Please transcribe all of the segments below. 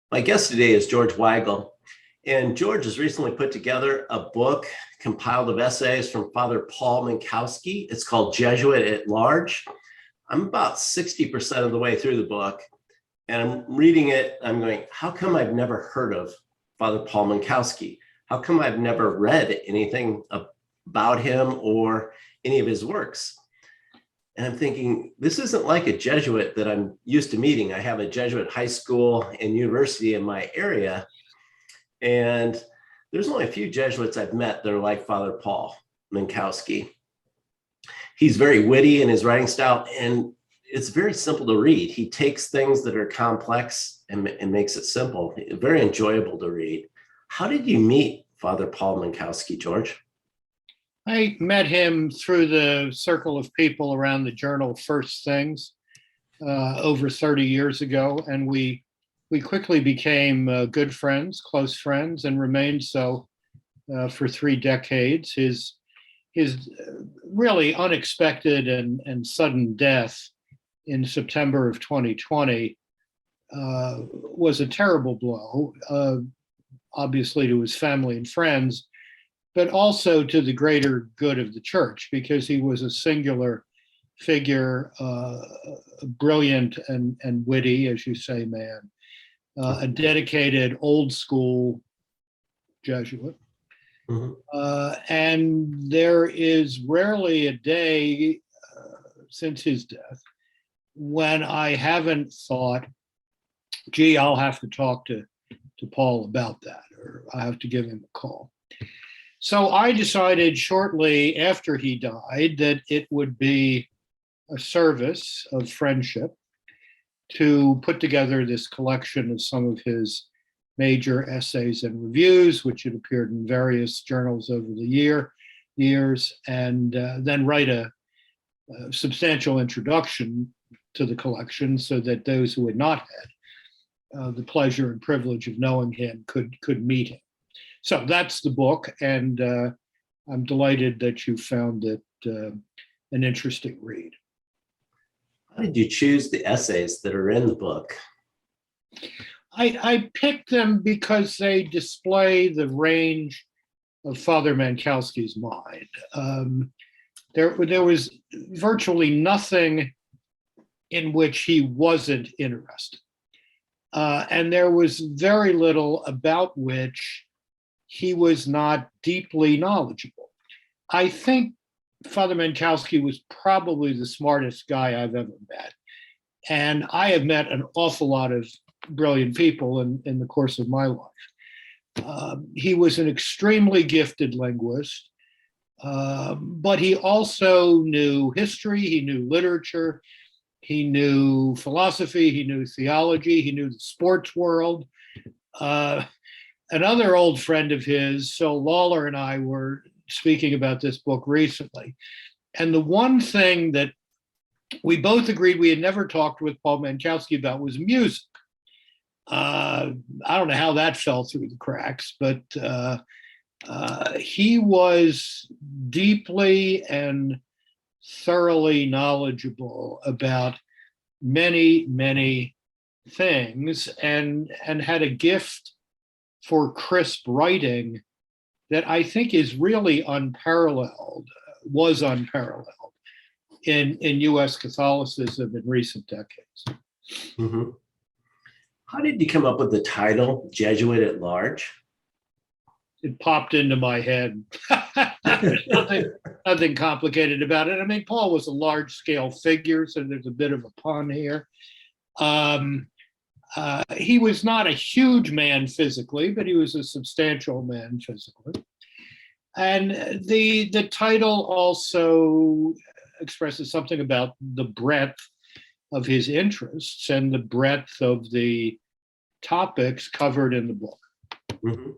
My guest today is George Weigel, and George has recently put together a book compiled of essays from Father Paul Mankowski. It's called Jesuit at Large. I'm about 60% of the way through the book, and I'm reading it. I'm going, how come I've never heard of Father Paul Mankowski? How come I've never read anything about him or any of his works? And I'm thinking, this isn't like a Jesuit that I'm used to meeting. I have a Jesuit high school and university in my area, and there's only a few Jesuits I've met that are like Father Paul Mankowski. He's very witty in his writing style, and it's very simple to read. He takes things that are complex and makes it simple. Very enjoyable to read. How did you meet Father Paul Mankowski, George? I met him through the circle of people around the journal First Things over 30 years ago, and we quickly became good friends, close friends, and remained so for 3 decades. His really unexpected and sudden death in September of 2020 was a terrible blow, obviously to his family and friends, but also to the greater good of the church, because he was a singular figure, brilliant and witty, as you say, man, a dedicated old school Jesuit. Mm-hmm. And there is rarely a day since his death when I haven't thought, gee, I'll have to talk to Paul about that, or I have to give him a call. So I decided shortly after he died that it would be a service of friendship to put together this collection of some of his major essays and reviews, which had appeared in various journals over the years, and then write a substantial introduction to the collection so that those who had not had the pleasure and privilege of knowing him could meet him. So that's the book, and I'm delighted that you found it an interesting read. How did you choose the essays that are in the book? I picked them because they display the range of Father Mankowski's mind. There was virtually nothing in which he wasn't interested, and there was very little about which he was not deeply knowledgeable. I think Father Mankowski was probably the smartest guy I've ever met. And I have met an awful lot of brilliant people in the course of my life. He was an extremely gifted linguist, but he also knew history, he knew literature, he knew philosophy, he knew theology, he knew the sports world. Another old friend of his, Phil Lawler, and I were speaking about this book recently. And the one thing that we both agreed we had never talked with Paul Mankowski about was music. I don't know how that fell through the cracks, but he was deeply and thoroughly knowledgeable about many, many things, and had a gift for crisp writing that I think is really was unparalleled in U.S. Catholicism in recent decades. Mm-hmm. How did you come up with the title Jesuit at Large? It popped into my head. nothing complicated about it. I mean, Paul was a large-scale figure, so there's a bit of a pun here. He was not a huge man physically, but he was a substantial man physically. And the title also expresses something about the breadth of his interests and the breadth of the topics covered in the book. Mm-hmm.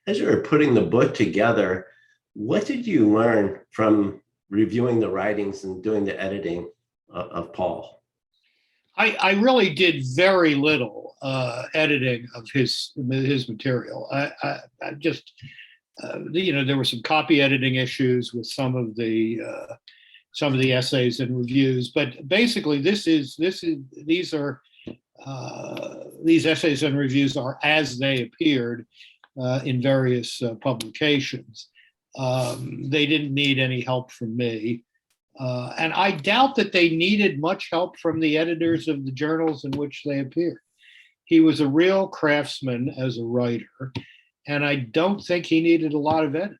As you were putting the book together, what did you learn from reviewing the writings and doing the editing of Paul? I really did very little editing of his material. I just, there were some copy editing issues with some of the essays and reviews, but basically these are these essays and reviews are as they appeared in various publications. They didn't need any help from me. And I doubt that they needed much help from the editors of the journals in which they appeared. He was a real craftsman as a writer, and I don't think he needed a lot of editing.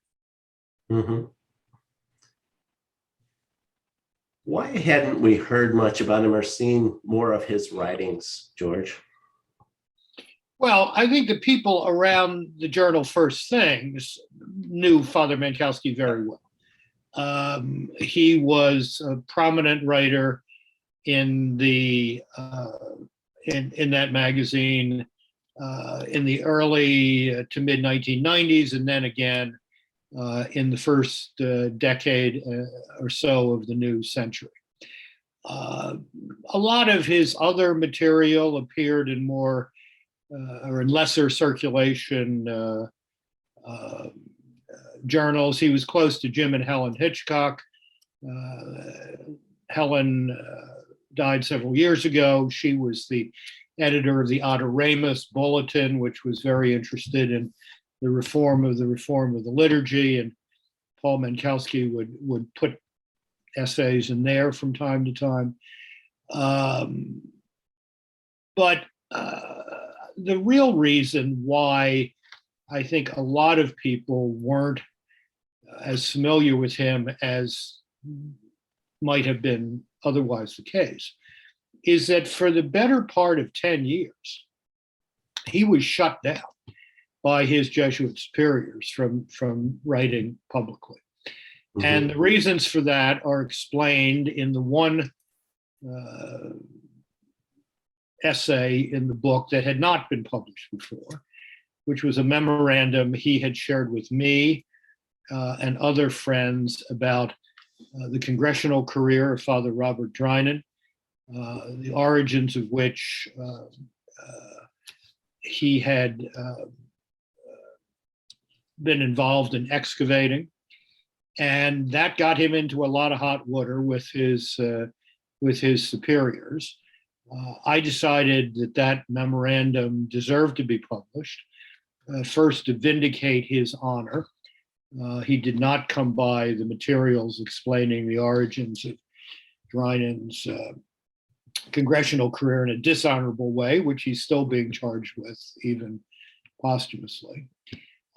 Mm-hmm. Why hadn't we heard much about him or seen more of his writings, George? Well, I think the people around the journal First Things knew Father Mankowski very well. He was a prominent writer in the in that magazine in the early to mid 1990s, and then again in the first decade or so of the new century. A lot of his other material appeared in more or in lesser circulation journals. He was close to Jim and Helen Hitchcock. Helen died several years ago. She was the editor of the Adoremus Bulletin, which was very interested in the reform of the liturgy. And Paul Menkowski would put essays in there from time to time. But the real reason why I think a lot of people weren't as familiar with him as might have been otherwise the case is that for the better part of 10 years, he was shut down by his Jesuit superiors from writing publicly. Mm-hmm. And the reasons for that are explained in the one essay in the book that had not been published before, which was a memorandum he had shared with me and other friends about the congressional career of Father Robert Drinan, the origins of which he had been involved in excavating. And that got him into a lot of hot water with his superiors. I decided that memorandum deserved to be published, first to vindicate his honor. He did not come by the materials explaining the origins of Drinan's congressional career in a dishonorable way, which he's still being charged with, even posthumously.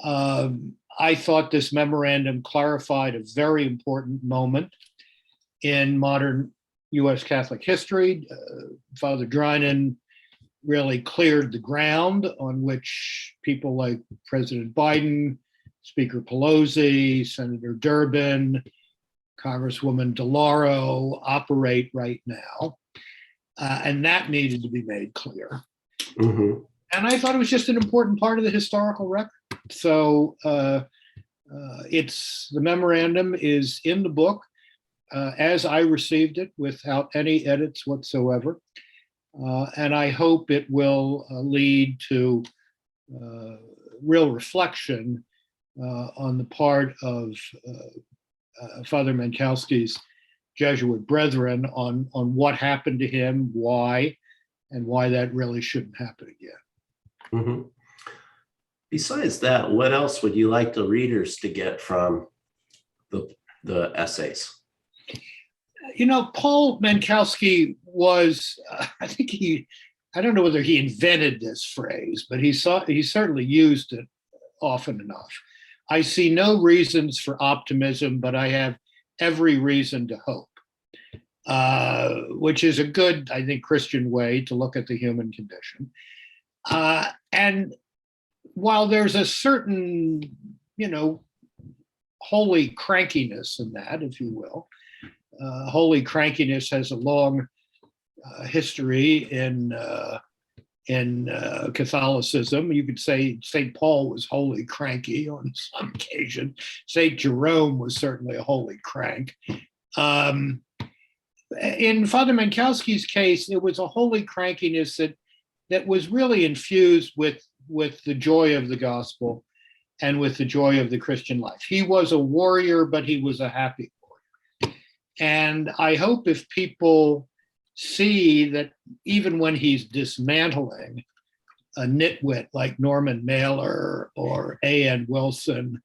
I thought this memorandum clarified a very important moment in modern U.S. Catholic history. Father Drinan really cleared the ground on which people like President Biden, Speaker Pelosi, Senator Durbin, Congresswoman DeLauro operate right now. And that needed to be made clear. Mm-hmm. And I thought it was just an important part of the historical record. So the memorandum is in the book as I received it without any edits whatsoever. And I hope it will lead to real reflection on the part of Father Mankowski's Jesuit brethren on what happened to him, why, and why that really shouldn't happen again. Mm-hmm. Besides that, what else would you like the readers to get from the essays? You know, Paul Mankowski was, I don't know whether he invented this phrase, but he certainly used it often enough. I see no reasons for optimism, but I have every reason to hope, which is a good, I think, Christian way to look at the human condition. And while there's a certain, holy crankiness in that, if you will, holy crankiness has a long history in Catholicism. You could say St. Paul was wholly cranky on some occasion. St. Jerome was certainly a holy crank. In Father Mankowski's case, it was a holy crankiness that was really infused with the joy of the gospel and with the joy of the Christian life. He was a warrior, but he was a happy warrior. And I hope if people see that even when he's dismantling a nitwit like Norman Mailer or A.N. Wilson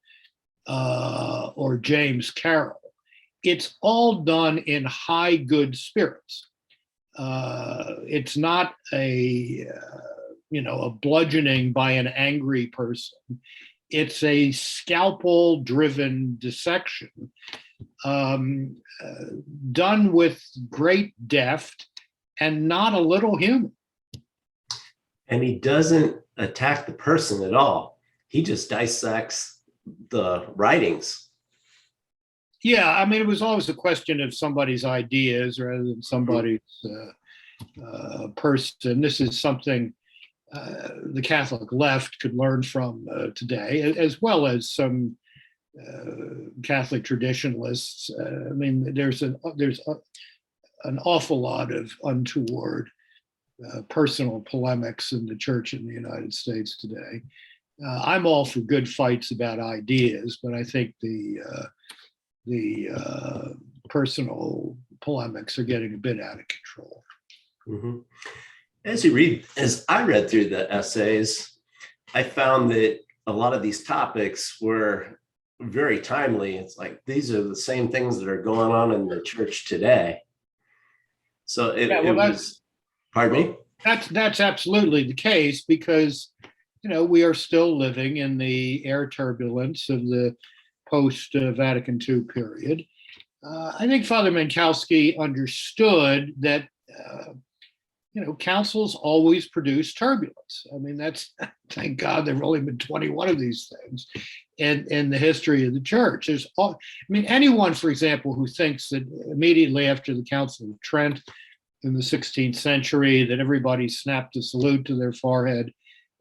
or James Carroll, it's all done in high good spirits. It's not a bludgeoning by an angry person. It's a scalpel-driven dissection done with great deft and not a little humor. And he doesn't attack the person at all. He just dissects the writings. Yeah, I mean, it was always a question of somebody's ideas rather than somebody's person. This is something the Catholic left could learn from today, as well as some Catholic traditionalists. I mean, there's an awful lot of untoward personal polemics in the church in the United States today. I'm all for good fights about ideas, but I think the personal polemics are getting a bit out of control. Mm-hmm. As I read through the essays, I found that a lot of these topics were very timely. It's like, these are the same things that are going on in the church today. So it was, pardon me? That's absolutely the case, because, we are still living in the air turbulence of the post-Vatican II period. I think Father Mankowski understood that councils always produce turbulence. I mean, thank God there have only been 21 of these things in the history of the church. Anyone, for example, who thinks that immediately after the Council of Trent in the 16th century, that everybody snapped a salute to their forehead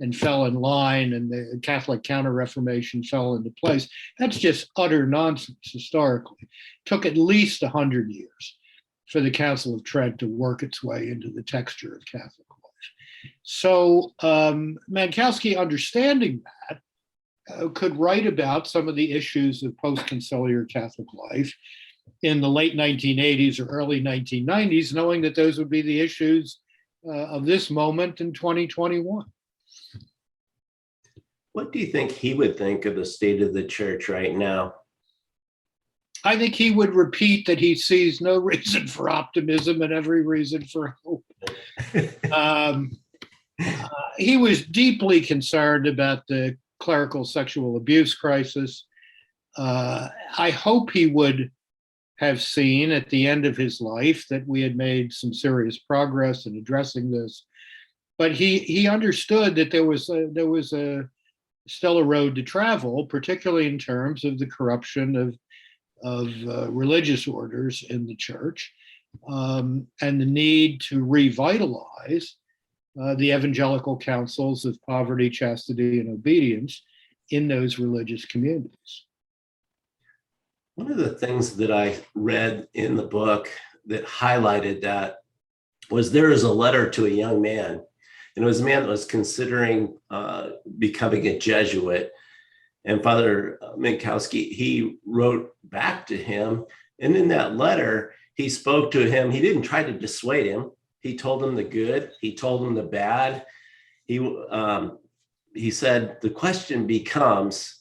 and fell in line and the Catholic Counter-Reformation fell into place, that's just utter nonsense historically. It took at least 100 years for the Council of Trent to work its way into the texture of Catholic life. So Mankowski, understanding that, could write about some of the issues of post-conciliar Catholic life in the late 1980s or early 1990s, knowing that those would be the issues of this moment in 2021. What do you think he would think of the state of the church right now? I think he would repeat that he sees no reason for optimism and every reason for hope. He was deeply concerned about the clerical sexual abuse crisis. I hope he would have seen at the end of his life that we had made some serious progress in addressing this. But he understood that there was still a road to travel, particularly in terms of the corruption of religious orders in the church, and the need to revitalize the evangelical counsels of poverty, chastity, and obedience in those religious communities. One of the things that I read in the book that highlighted that was there is a letter to a young man, and it was a man that was considering becoming a Jesuit. And Father Menkowski, he wrote back to him. And in that letter, he spoke to him. He didn't try to dissuade him. He told him the good. He told him the bad. He said, the question becomes,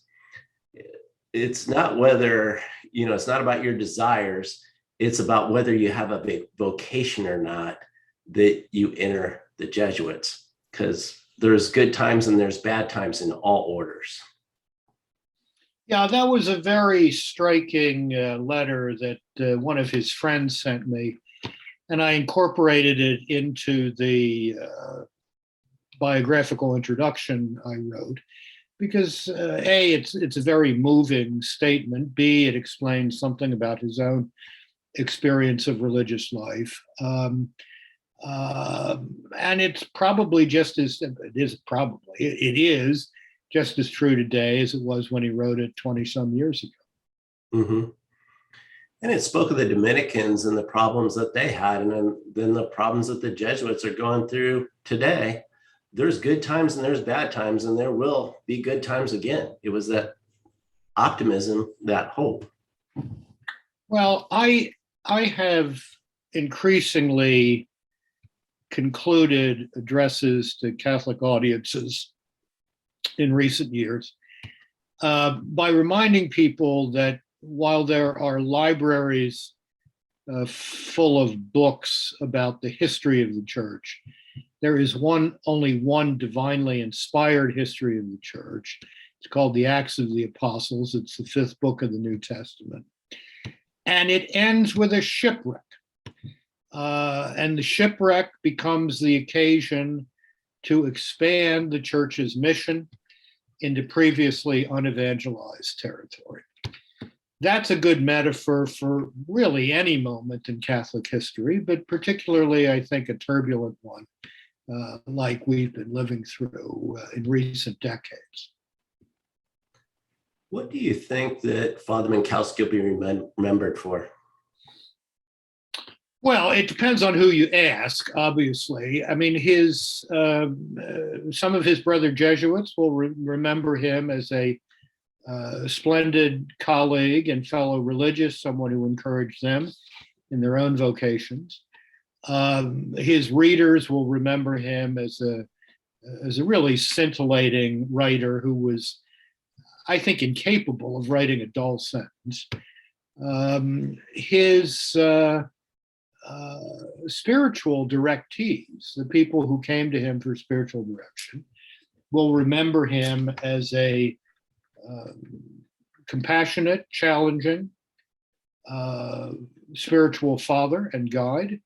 it's not whether, it's not about your desires. It's about whether you have a vocation or not that you enter the Jesuits, because there's good times and there's bad times in all orders. Yeah, that was a very striking letter that one of his friends sent me, and I incorporated it into the biographical introduction I wrote, because A, it's a very moving statement. B, it explains something about his own experience of religious life. And it's probably it is just as true today as it was when he wrote it 20 some years ago. Mm-hmm. And it spoke of the Dominicans and the problems that they had, and then the problems that the Jesuits are going through today. There's good times and there's bad times, and there will be good times again. It was that optimism, that hope. Well, I have increasingly concluded addresses to Catholic audiences in recent years by reminding people that while there are libraries full of books about the history of the church, there is only one divinely inspired history of the church. It's called the Acts of the Apostles. It's the 5th book of the New Testament. And it ends with a shipwreck. And the shipwreck becomes the occasion to expand the church's mission into previously unevangelized territory. That's a good metaphor for really any moment in Catholic history, but particularly, I think, a turbulent one, like we've been living through in recent decades. What do you think that Father Mankowski will be remembered for? Well, it depends on who you ask, obviously. I mean, some of his brother Jesuits will remember him as a splendid colleague and fellow religious, someone who encouraged them in their own vocations. His readers will remember him as a really scintillating writer who was, I think, incapable of writing a dull sentence. His spiritual directees, the people who came to him for spiritual direction, will remember him as a compassionate, challenging, spiritual father and guide.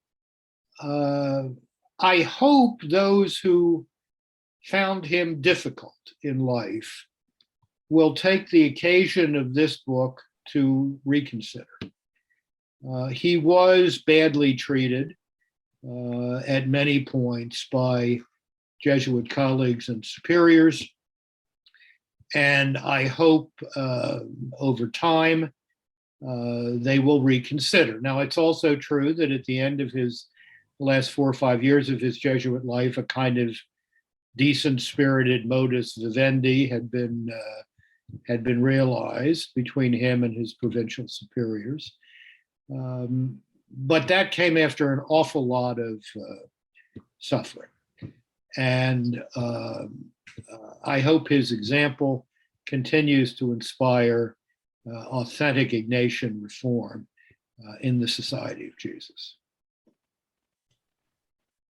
I hope those who found him difficult in life will take the occasion of this book to reconsider. He was badly treated at many points by Jesuit colleagues and superiors. And I hope over time they will reconsider. Now, it's also true that at the end of the last 4 or 5 years of his Jesuit life, a kind of decent spirited modus vivendi had been realized between him and his provincial superiors. But that came after an awful lot of suffering. And I hope his example continues to inspire authentic Ignatian reform in the Society of Jesus.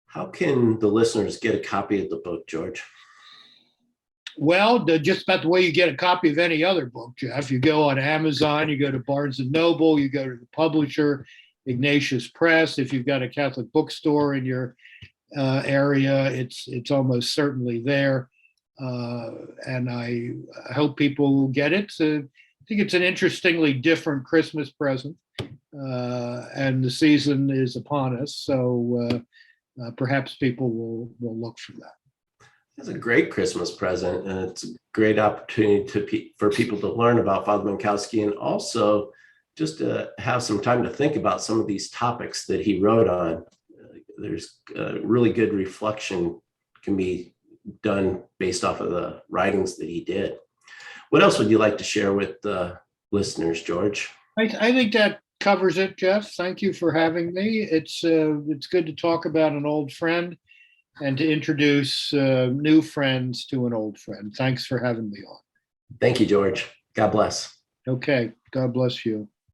How can the listeners get a copy of the book, George? Well, just about the way you get a copy of any other book, Jeff. You go on Amazon, you go to Barnes and Noble, you go to the publisher, Ignatius Press. If you've got a Catholic bookstore in your area, it's almost certainly there. And I hope people will get it. So I think it's an interestingly different Christmas present. And the season is upon us. So perhaps people will look for that. It's a great Christmas present, and it's a great opportunity for people to learn about Father Mankowski, and also just to have some time to think about some of these topics that he wrote on. There's really good reflection can be done based off of the writings that he did. What else would you like to share with the listeners, George? I think that covers it, Jeff. Thank you for having me. It's good to talk about an old friend and to introduce new friends to an old friend. Thanks for having me on. Thank you, George. God bless. Okay. God bless you.